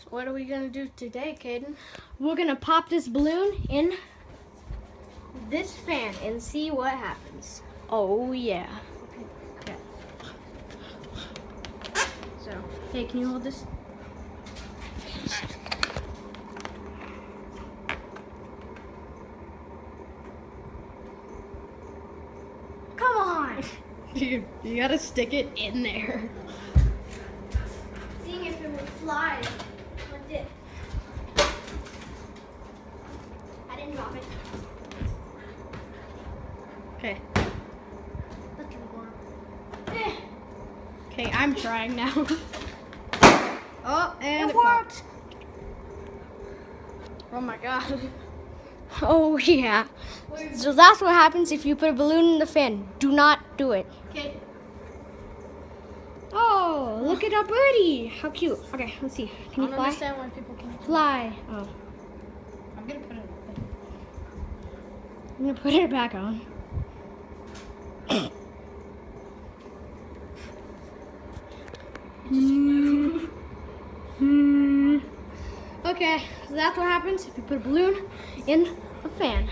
What are we gonna do today, Caden? We're gonna pop this balloon in this fan and see what happens. Oh yeah. Okay. So, hey, can you hold this? Come on! You gotta stick it in there. Seeing if it would fly. What did? I didn't drop it. Okay. Look at the Okay, I'm trying now. Oh, and It popped. worked! Oh my god. Oh yeah. So that's what happens if you put a balloon in the fan. Do not do it. Okay. Oh, look at our birdie. How cute. Okay, let's see. I Can you don't fly? understand why people can. Fly. Oh, I'm gonna put it in. I'm gonna put it back on. Okay, so that's what happens if you put a balloon in a fan.